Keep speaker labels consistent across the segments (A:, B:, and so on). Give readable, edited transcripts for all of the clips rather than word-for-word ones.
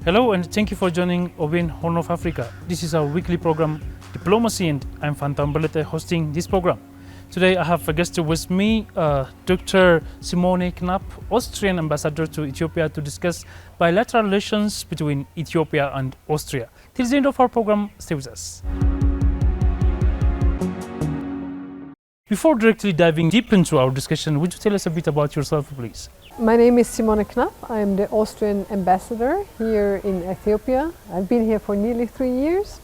A: Hello and thank you for joining OBN Horn of Africa. This is our weekly program, Diplomacy, and I'm Fantan Belete hosting this program. Today I have a guest with me, Dr. Simone Knapp, Austrian ambassador to Ethiopia, to discuss bilateral relations between Ethiopia and Austria. Till the end of our program, stay with us. Before directly diving deep into our discussion, would you tell us a bit about yourself, please?
B: My name is Simone Knapp. I'm the Austrian ambassador here in Ethiopia. I've been here for nearly 3 years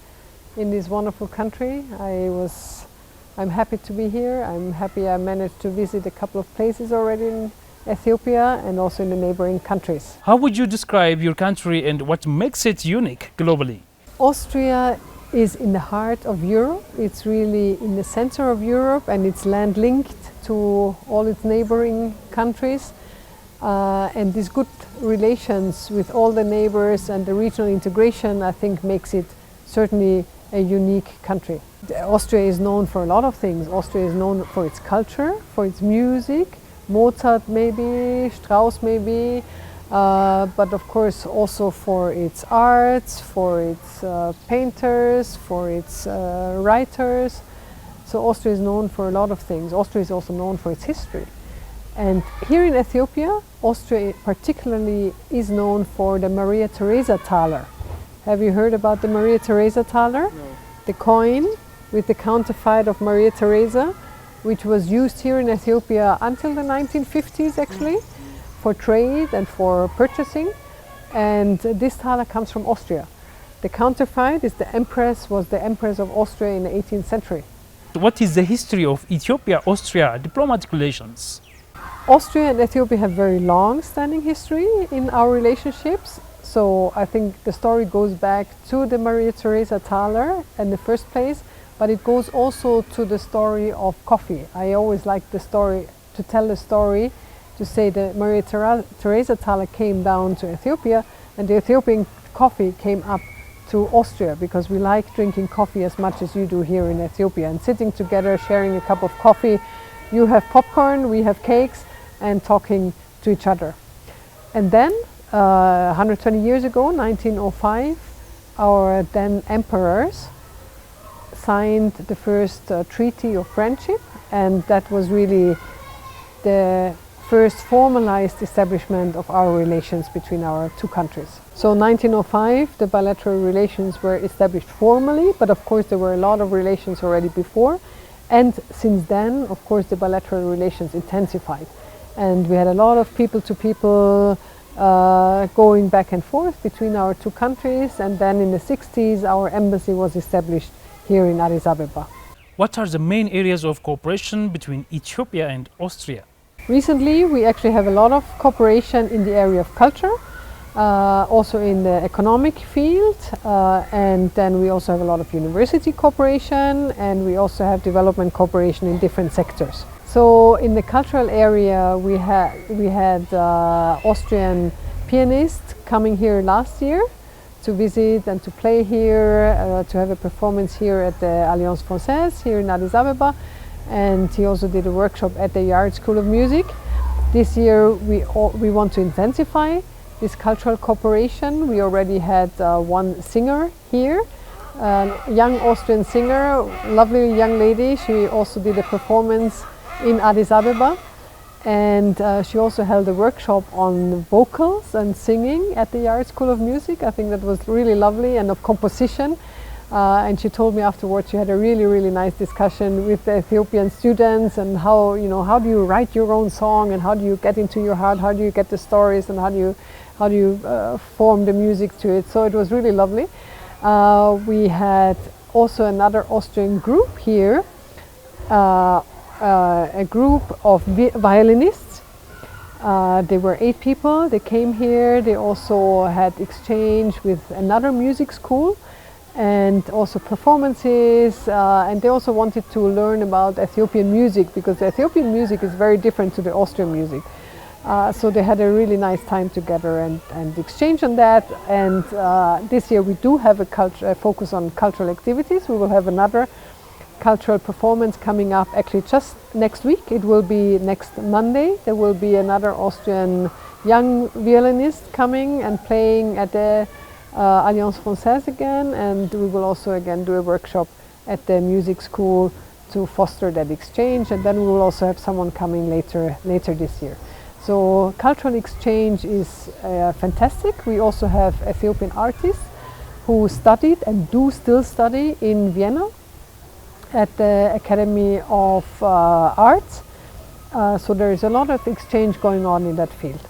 B: in this wonderful country. I'm happy to be here. I'm happy I managed to visit a couple of places already in Ethiopia and also in the neighboring countries.
A: How would you describe your country and what makes it unique globally?
B: Austria is in the heart of Europe. It's really in the center of Europe and it's land linked to all its neighboring countries. And these good relations with all the neighbors and the regional integration, I think, makes it certainly a unique country. Austria is known for a lot of things. Austria is known for its culture, for its music, Mozart maybe, Strauss maybe, but of course also for its arts, for its painters, for its writers. So Austria is known for a lot of things. Austria is also known for its history. And here in Ethiopia, Austria particularly is known for the Maria Theresa thaler. Have you heard about the Maria Theresa thaler?
A: No.
B: The coin with the counterfeit of Maria Theresa, which was used here in Ethiopia until the 1950s actually, for trade and for purchasing. And this thaler comes from Austria. The counterfeit was the Empress of Austria in the 18th century.
A: What is the history of Ethiopia-Austria diplomatic relations?
B: Austria and Ethiopia have very long-standing history in our relationships. So I think the story goes back to the Maria Theresa thaler in the first place, but it goes also to the story of coffee. I always like to tell the story, to say that Maria Theresa thaler came down to Ethiopia and the Ethiopian coffee came up to Austria, because we like drinking coffee as much as you do here in Ethiopia, and sitting together, sharing a cup of coffee. You have popcorn, we have cakes, and talking to each other. And then 120 years ago, 1905, our then emperors signed the first treaty of friendship, and that was really the first formalized establishment of our relations between our two countries. So 1905, the bilateral relations were established formally, but of course there were a lot of relations already before. And since then, of course, the bilateral relations intensified. And we had a lot of people-to-people going back and forth between our two countries. And then in the 60s, our embassy was established here in Addis Ababa.
A: What are the main areas of cooperation between Ethiopia and Austria?
B: Recently, we actually have a lot of cooperation in the area of culture, also in the economic field, and then we also have a lot of university cooperation, and we also have development cooperation in different sectors. So in the cultural area, we had Austrian pianists coming here last year to visit and to play here, to have a performance here at the Alliance Française here in Addis Ababa, and he also did a workshop at the Yard School of Music. This year we want to intensify this cultural cooperation. We already had one singer here, a young Austrian singer, lovely young lady. She also did a performance in Addis Ababa, and she also held a workshop on vocals and singing at the Yard School of Music. I think that was really lovely, and of composition. And she told me afterwards she had a really nice discussion with the Ethiopian students, and how do you write your own song, and how do you get into your heart, how do you get the stories, and how do you form the music to it. So it was really lovely. We had also another Austrian group here, a group of violinists. They were 8 people. They came here. They also had exchange with another music school, and also performances, and they also wanted to learn about Ethiopian music, because the Ethiopian music is very different to the Austrian music. So they had a really nice time together and exchange on that. And this year we do have a focus on cultural activities. We will have another cultural performance coming up actually just next week. It will be next Monday. There will be another Austrian young violinist coming and playing at the Alliance Française again, and we will also again do a workshop at the music school to foster that exchange, and then we will also have someone coming later this year. So cultural exchange is fantastic. We also have Ethiopian artists who studied and do still study in Vienna at the Academy of Arts. So there is a lot of exchange going on in that field.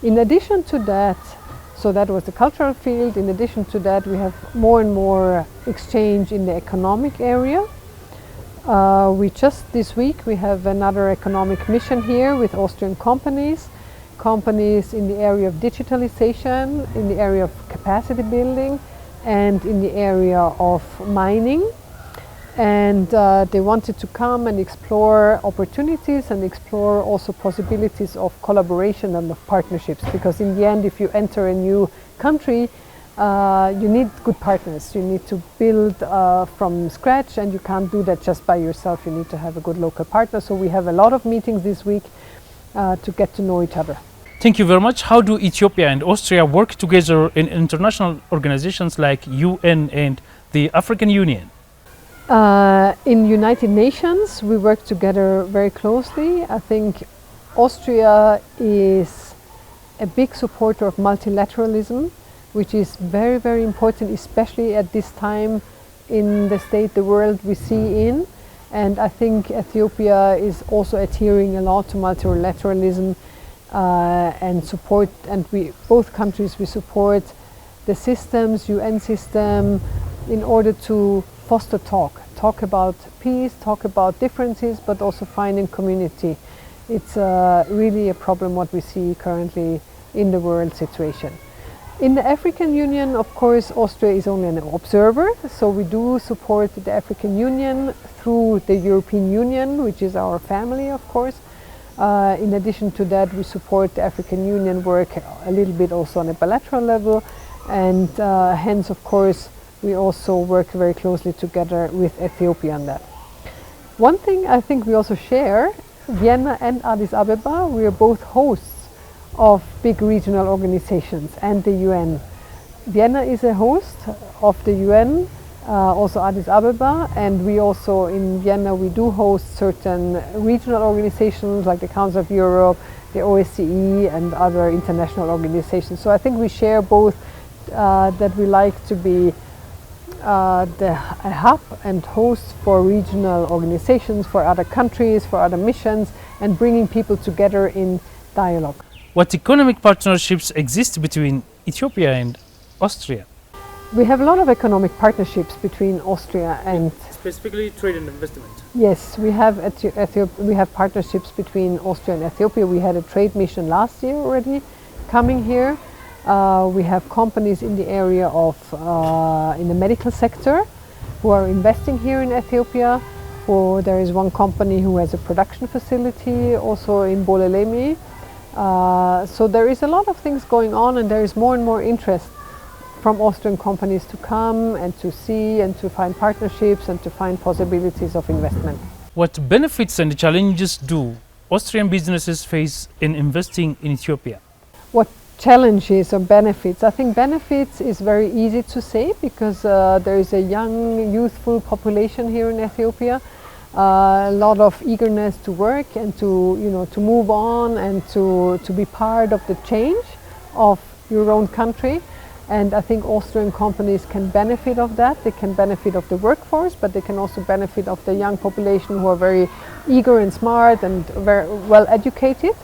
B: In addition to that, so that was the cultural field. In addition to that, we have more and more exchange in the economic area. We just this week we have another economic mission here with Austrian companies in the area of digitalization, in the area of capacity building, and in the area of mining. And they wanted to come and explore opportunities and explore also possibilities of collaboration and of partnerships, because in the end, if you enter a new country, you need good partners. You need to build from scratch, and you can't do that just by yourself. You need to have a good local partner. So we have a lot of meetings this week to get to know each other.
A: Thank you very much. How do Ethiopia and Austria work together in international organizations like UN and the African Union?
B: In United Nations, we work together very closely. I think Austria is a big supporter of multilateralism, which is very, very important, especially at this time in the state the world we see in. And I think Ethiopia is also adhering a lot to multilateralism and support, and both countries, we support the systems, UN system, in order to foster talk about peace, talk about differences, but also finding community. It's really a problem what we see currently in the world situation. In the African Union, of course, Austria is only an observer, so we do support the African Union through the European Union, which is our family, of course. In addition to that, we support the African Union work a little bit also on a bilateral level, and hence, of course, we also work very closely together with Ethiopia on that. One thing I think we also share, Vienna and Addis Ababa, we are both hosts of big regional organizations and the UN. Vienna is a host of the UN, also Addis Ababa, and we also in Vienna we do host certain regional organizations like the Council of Europe, the OSCE, and other international organizations. So I think we share both that we like to be a hub and host for regional organizations, for other countries, for other missions, and bringing people together in dialogue.
A: What economic partnerships exist between Ethiopia and Austria?
B: We have a lot of economic partnerships between Austria and...
A: Specifically trade and investment.
B: Yes, we have partnerships between Austria and Ethiopia. We had a trade mission last year already coming here. We have companies in the area of in the medical sector who are investing here in Ethiopia. There is one company who has a production facility also in Bolelemi. So there is a lot of things going on, and there is more and more interest from Austrian companies to come and to see and to find partnerships and to find possibilities of investment.
A: What benefits and challenges do Austrian businesses face in investing in Ethiopia?
B: What challenges or benefits? I think benefits is very easy to say because there is a young, youthful population here in Ethiopia. A lot of eagerness to work and to move on and to be part of the change of your own country. And I think Austrian companies can benefit of that. They can benefit of the workforce, but they can also benefit of the young population who are very eager and smart and very well educated.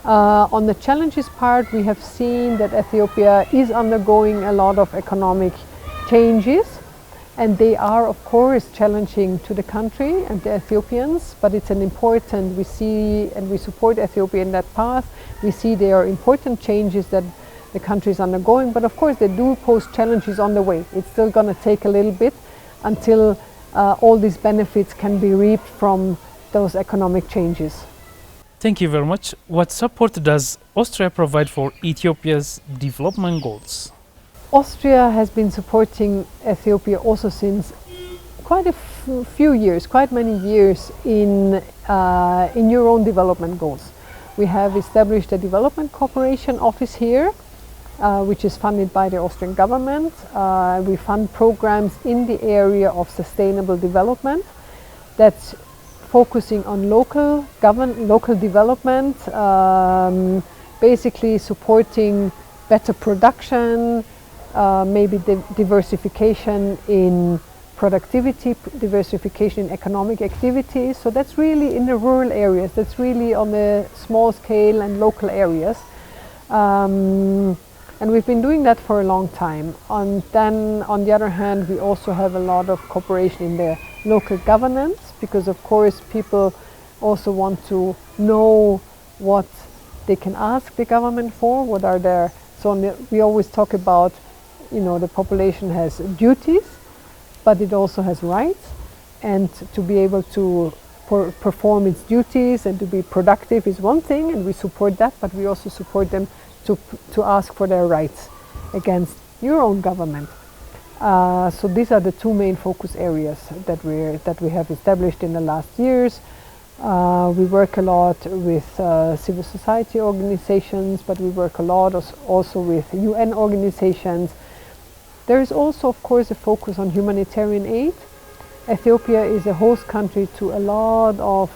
B: On the challenges part, we have seen that Ethiopia is undergoing a lot of economic changes, and they are of course challenging to the country and the Ethiopians, but it's an important, we see and we support Ethiopia in that path. We see there are important changes that the country is undergoing, but of course they do pose challenges on the way. It's still going to take a little bit until all these benefits can be reaped from those economic changes.
A: Thank you very much. What support does Austria provide for Ethiopia's development goals?
B: Austria has been supporting Ethiopia also since quite a few years, quite many years in your own development goals. We have established a development cooperation office here which is funded by the Austrian government. We fund programs in the area of sustainable development that's focusing on local development, basically supporting better production, maybe diversification in productivity, diversification in economic activities. So that's really in the rural areas, that's really on the small scale and local areas. And we've been doing that for a long time. And then on the other hand, we also have a lot of cooperation in the local governance, because of course people also want to know what they can ask the government for, what are their, we always talk about, the population has duties, but it also has rights, and to be able to perform its duties and to be productive is one thing, and we support that, but we also support them to ask for their rights against your own government. So these are the two main focus areas that we have established in the last years. We work a lot with civil society organizations, but we work a lot also with UN organizations. There is also, of course, a focus on humanitarian aid. Ethiopia is a host country to a lot of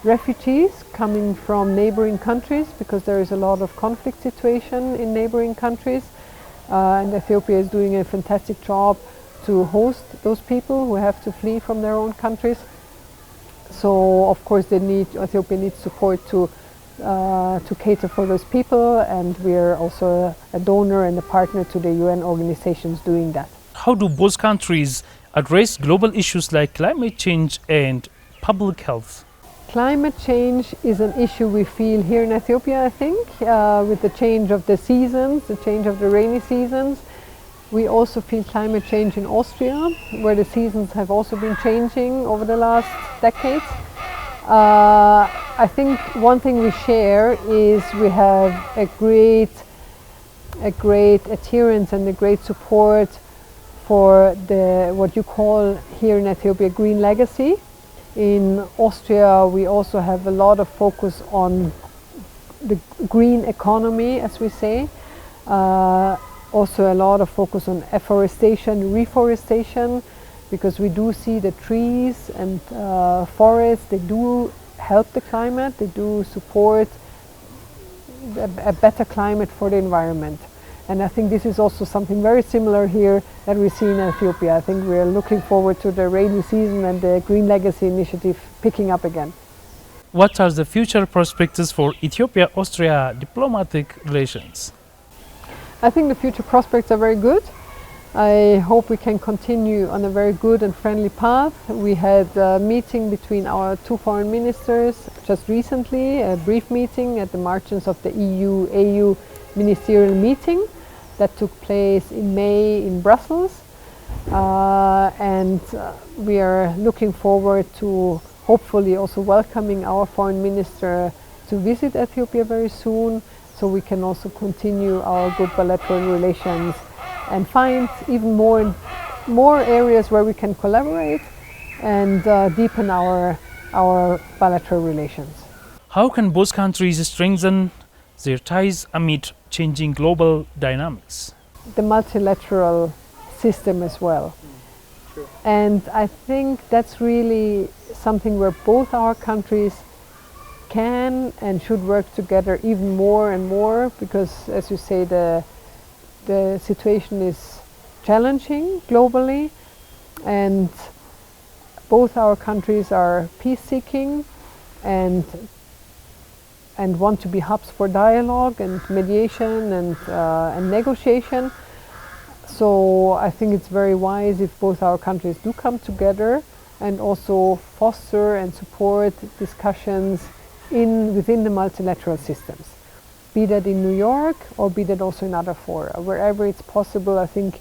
B: refugees coming from neighboring countries, because there is a lot of conflict situation in neighboring countries. And Ethiopia is doing a fantastic job to host those people who have to flee from their own countries. So, of course, Ethiopia needs support to cater for those people, and we are also a donor and a partner to the UN organizations doing that.
A: How do both countries address global issues like climate change and public health?
B: Climate change is an issue we feel here in Ethiopia, I think, with the change of the seasons, the change of the rainy seasons. We also feel climate change in Austria, where the seasons have also been changing over the last decades. I think one thing we share is we have a great adherence and a great support for what you call here in Ethiopia green legacy. In Austria, we also have a lot of focus on the green economy, as we say. Also a lot of focus on afforestation, reforestation, because we do see the trees and forests, they do help the climate, they do support a better climate for the environment. And I think this is also something very similar here that we see in Ethiopia. I think we are looking forward to the rainy season and the Green Legacy initiative picking up again.
A: What are the future prospects for Ethiopia-Austria diplomatic relations?
B: I think the future prospects are very good. I hope we can continue on a very good and friendly path. We had a meeting between our two foreign ministers just recently, a brief meeting at the margins of the EU-AU ministerial meeting that took place in May in Brussels. We are looking forward to hopefully also welcoming our foreign minister to visit Ethiopia very soon, so we can also continue our good bilateral relations and find even more areas where we can collaborate and deepen our bilateral relations.
A: How can both countries strengthen their ties amid changing global dynamics?
B: The multilateral system as well. Sure. And I think that's really something where both our countries can and should work together even more and more, because as you say, the situation is challenging globally, and both our countries are peace-seeking and want to be hubs for dialogue and mediation and negotiation. So I think it's very wise if both our countries do come together and also foster and support discussions within the multilateral systems, be that in New York or be that also in other fora. Wherever it's possible, I think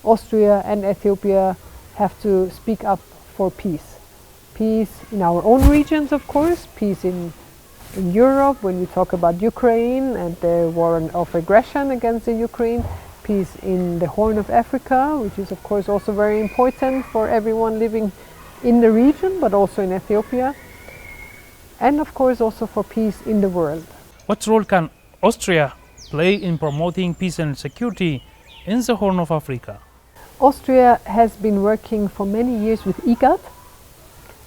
B: Austria and Ethiopia have to speak up for peace. Peace in our own regions, of course, peace in Europe when we talk about Ukraine and the war of aggression against the Ukraine, peace in the Horn of Africa, which is of course also very important for everyone living in the region, but also in Ethiopia, and of course also for peace in the world.
A: What role can Austria play in promoting peace and security in the Horn of Africa?
B: Austria has been working for many years with IGAD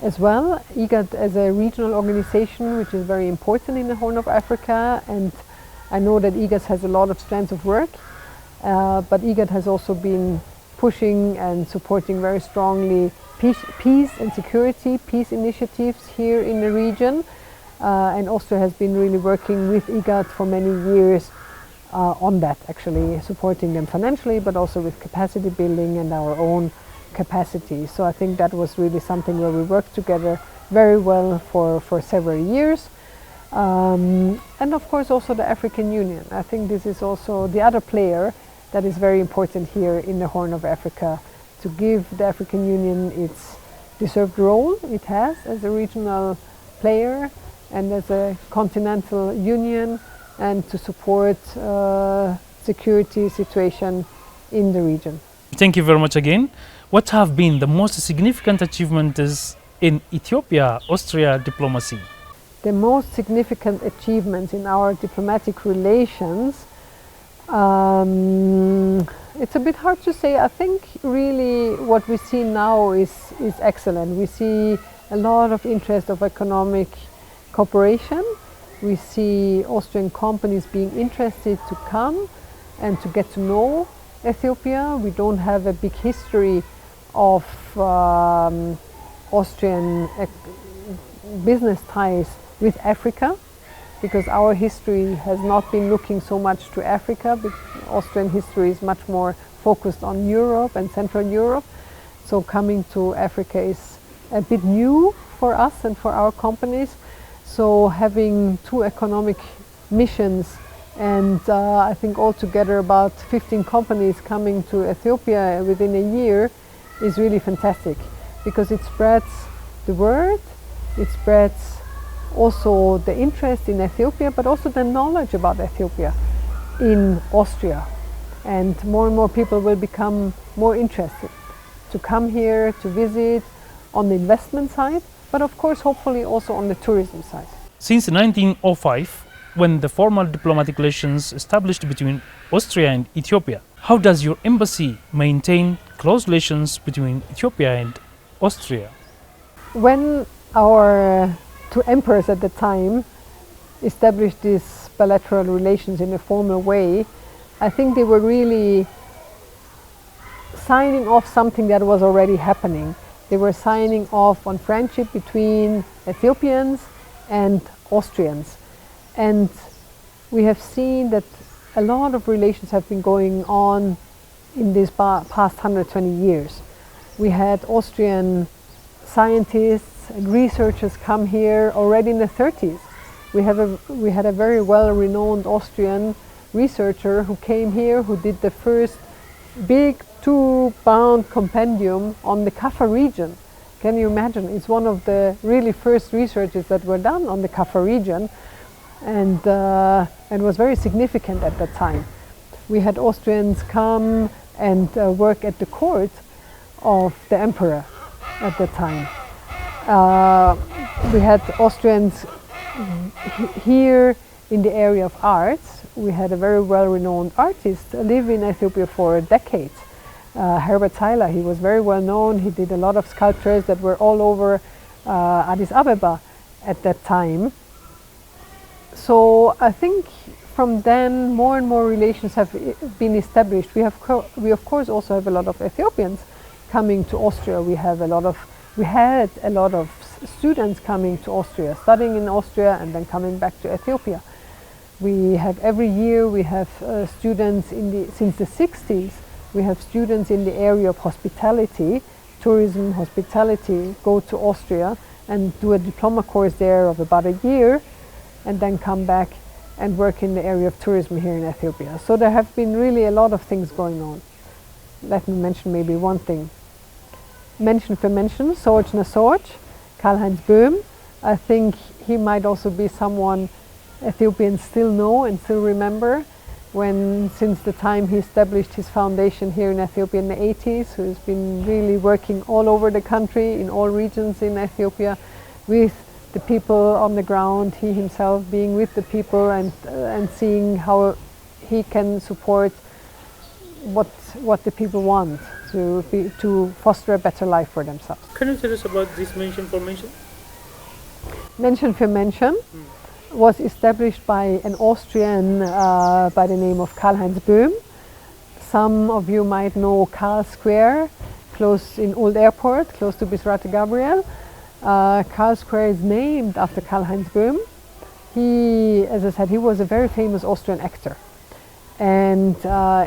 B: as well. IGAD as a regional organization which is very important in the Horn of Africa, and I know that IGAD has a lot of strands of work, but IGAD has also been pushing and supporting very strongly peace and security, peace initiatives here in the region, and Austria has been really working with IGAD for many years on that, actually supporting them financially, but also with capacity building and our own capacity. So I think that was really something where we worked together very well for several years. And of course also the African Union. I think this is also the other player that is very important here in the Horn of Africa, to give the African Union its deserved role it has as a regional player and as a continental union, and to support security situation in the region.
A: Thank you very much again. What have been the most significant achievements in Ethiopia-Austria diplomacy?
B: The most significant achievements in our diplomatic relations, it's a bit hard to say. I think really what we see now is excellent. We see a lot of interest of economic cooperation. We see Austrian companies being interested to come and to get to know Ethiopia. We don't have a big history of Austrian business ties with Africa, because our history has not been looking so much to Africa. Austrian history is much more focused on Europe and Central Europe. So coming to Africa is a bit new for us and for our companies. So having two economic missions, and I think altogether about 15 companies coming to Ethiopia within a year is really fantastic, because it spreads the word, it spreads also the interest in Ethiopia, but also the knowledge about Ethiopia in Austria. And more people will become more interested to come here, to visit on the investment side, but of course hopefully also on the tourism side.
A: Since 1905, when the formal diplomatic relations established between Austria and Ethiopia, how does your embassy maintain close relations between Ethiopia and Austria?
B: When our two emperors at the time established these bilateral relations in a formal way, I think they were really signing off something that was already happening. They were signing off on friendship between Ethiopians and Austrians. And we have seen that a lot of relations have been going on in these past 120 years. We had Austrian scientists and researchers come here already in the 30s. We had a very well-renowned Austrian researcher who came here, who did the first big 2-bound compendium on the Kaffa region. Can you imagine? It's one of the really first researches that were done on the Kaffa region, and was very significant at that time. We had Austrians come and work at the court of the emperor at that time. We had Austrians here in the area of arts. We had a very well-renowned artist live in Ethiopia for decades. Herbert Tyler, he was very well known. He did a lot of sculptures that were all over Addis Ababa at that time. So I think from then more and more relations have been established. We of course also have a lot of Ethiopians coming to Austria. We had a lot of students coming to Austria, studying in Austria and then coming back to Ethiopia. We have every year students since the 60s. We have students in the area of hospitality, tourism, hospitality, go to Austria and do a diploma course there of about a year, and then come back and work in the area of tourism here in Ethiopia. So there have been really a lot of things going on. Let me mention maybe one thing. Mention for mention, Soch na Soch, Karl-Heinz Böhm. I think he might also be someone Ethiopians still know and still remember, since the time he established his foundation here in Ethiopia in the 80s, who has been really working all over the country, in all regions in Ethiopia, with the people on the ground, he himself being with the people and seeing how he can support what the people want to foster a better life for themselves.
A: Can you tell us about this Mention for Mention?
B: Mention for Mention was established by an Austrian by the name of Karl-Heinz Böhm. Some of you might know Karl Square, close in Old Airport, close to Bisrate Gabriel. Karl Square is named after Karl-Heinz Böhm. He, as I said, he was a very famous Austrian actor. And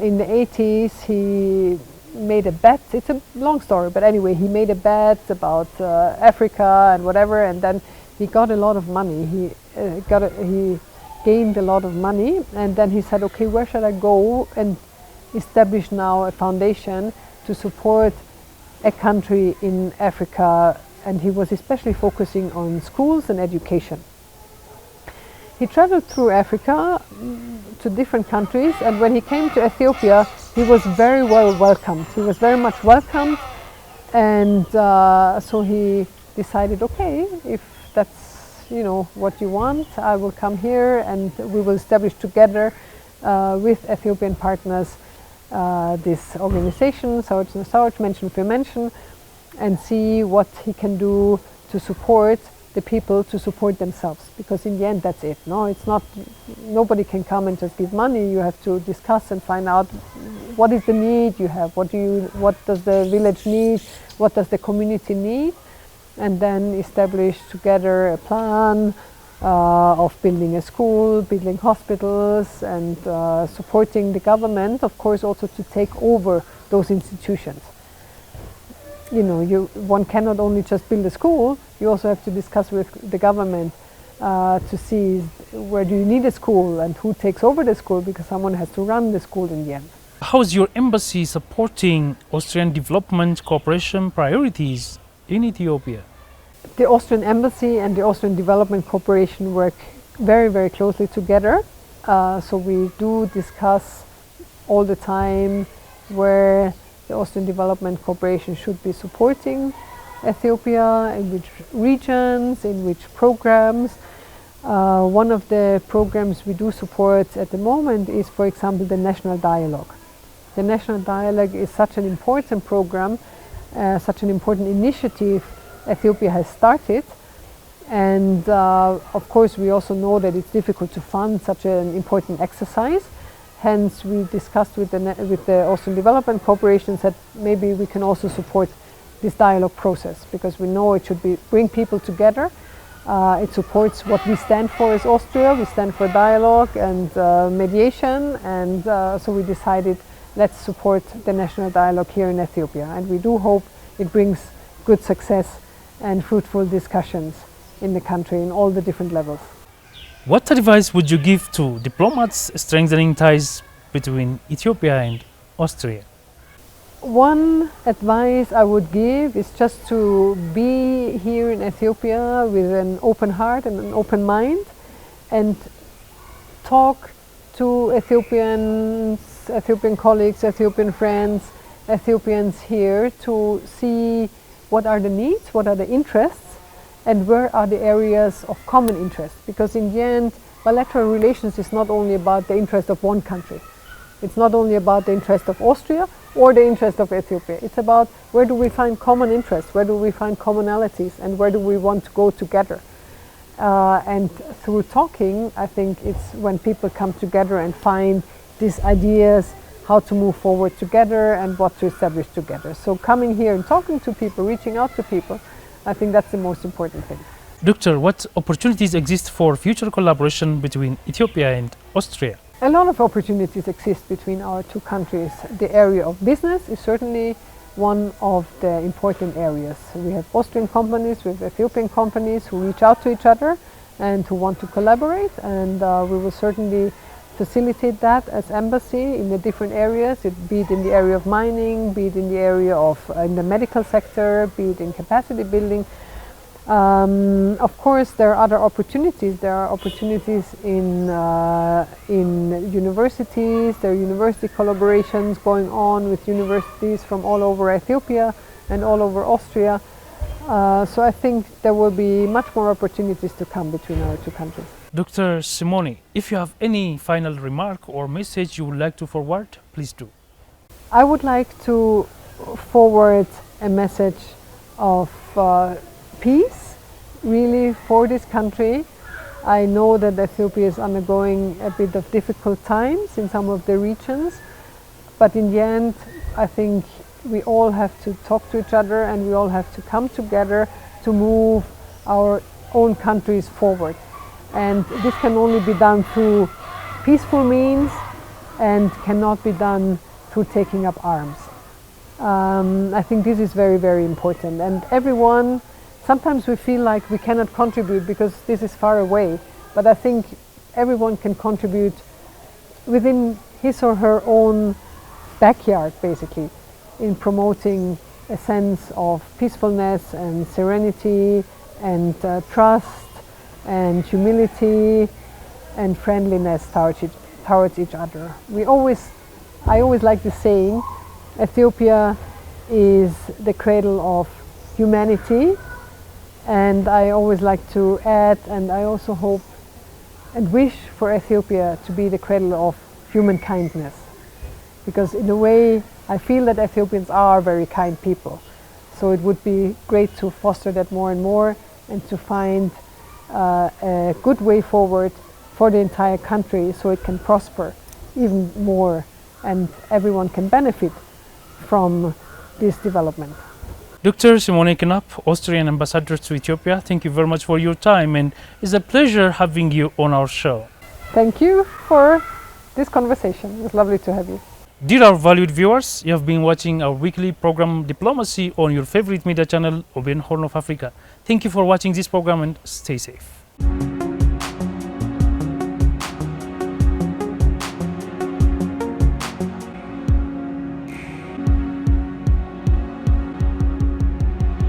B: in the 80s he made a bet, it's a long story, but anyway, he made a bet about Africa and whatever, and then he got a lot of money. He gained a lot of money, and then he said, okay, where should I go and establish now a foundation to support a country in Africa, and he was especially focusing on schools and education. He traveled through Africa to different countries, and when he came to Ethiopia, he was very well welcomed. He was very much welcomed, and so he decided, okay, if that's what you want, I will come here and we will establish together with Ethiopian partners this organization, Sauerz and Sauerz, Mention for Mention, and see what he can do to support the people to support themselves, because in the end that's it. No, it's not, nobody can come and just give money. You have to discuss and find out what is the need you have, what does the village need, what does the community need, and then establish together a plan of building a school, building hospitals, and supporting the government, of course, also to take over those institutions. One cannot only just build a school, you also have to discuss with the government to see where do you need a school and who takes over the school, because someone has to run the school in the end.
A: How is your embassy supporting Austrian development cooperation priorities in Ethiopia?
B: The Austrian embassy and the Austrian Development Corporation work very, very closely together. So we do discuss all the time where the Austrian Development Corporation should be supporting Ethiopia, in which regions, in which programs. One of the programs we do support at the moment is, for example, the National Dialogue. The National Dialogue is such an important program, such an important initiative Ethiopia has started, and of course we also know that it's difficult to fund such an important exercise. Hence we discussed with the Austrian Development Corporation that maybe we can also support this dialogue process, because we know it should bring people together. It supports what we stand for as Austria. We stand for dialogue and mediation, and so we decided, let's support the national dialogue here in Ethiopia, and we do hope it brings good success and fruitful discussions in the country in all the different levels.
A: What advice would you give to diplomats strengthening ties between Ethiopia and Austria?
B: One advice I would give is just to be here in Ethiopia with an open heart and an open mind, and talk to Ethiopian colleagues, Ethiopian friends, Ethiopians here, to see what are the needs, what are the interests, and where are the areas of common interest. Because in the end, bilateral relations is not only about the interest of one country. It's not only about the interest of Austria or the interest of Ethiopia. It's about where do we find common interests, where do we find commonalities, and where do we want to go together. And through talking, I think it's when people come together and find these ideas, how to move forward together and what to establish together. So coming here and talking to people, reaching out to people, I think that's the most important thing.
A: Doctor, what opportunities exist for future collaboration between Ethiopia and Austria?
B: A lot of opportunities exist between our two countries. The area of business is certainly one of the important areas. We have Austrian companies with Ethiopian companies who reach out to each other and who want to collaborate, and we will certainly facilitate that as embassy in the different areas, be it in the area of mining, be it in the area of in the medical sector, be it in capacity building. Of course, there are other opportunities. There are opportunities in universities. There are university collaborations going on with universities from all over Ethiopia and all over Austria. So I think there will be much more opportunities to come between our two countries.
A: Dr. Simone, if you have any final remark or message you would like to forward, please do.
B: I would like to forward a message of peace, really, for this country. I know that Ethiopia is undergoing a bit of difficult times in some of the regions, but in the end, I think we all have to talk to each other and we all have to come together to move our own countries forward. And this can only be done through peaceful means and cannot be done through taking up arms. I think this is very, very important. And everyone, sometimes we feel like we cannot contribute because this is far away, but I think everyone can contribute within his or her own backyard, basically, in promoting a sense of peacefulness and serenity and trust and humility and friendliness towards each other. I always like the saying, Ethiopia is the cradle of humanity, and I always like to add, and I also hope and wish for Ethiopia to be the cradle of human kindness, because in a way I feel that Ethiopians are very kind people, so it would be great to foster that more and more and to find a good way forward for the entire country so it can prosper even more and everyone can benefit from this development.
A: Dr. Simone Knapp, Austrian Ambassador to Ethiopia, thank you very much for your time, and it's a pleasure having you on our show.
B: Thank you for this conversation. It was lovely to have you.
A: Dear our valued viewers, you have been watching our weekly program Diplomacy on your favorite media channel, OBN Horn of Africa. Thank you for watching this program and stay safe.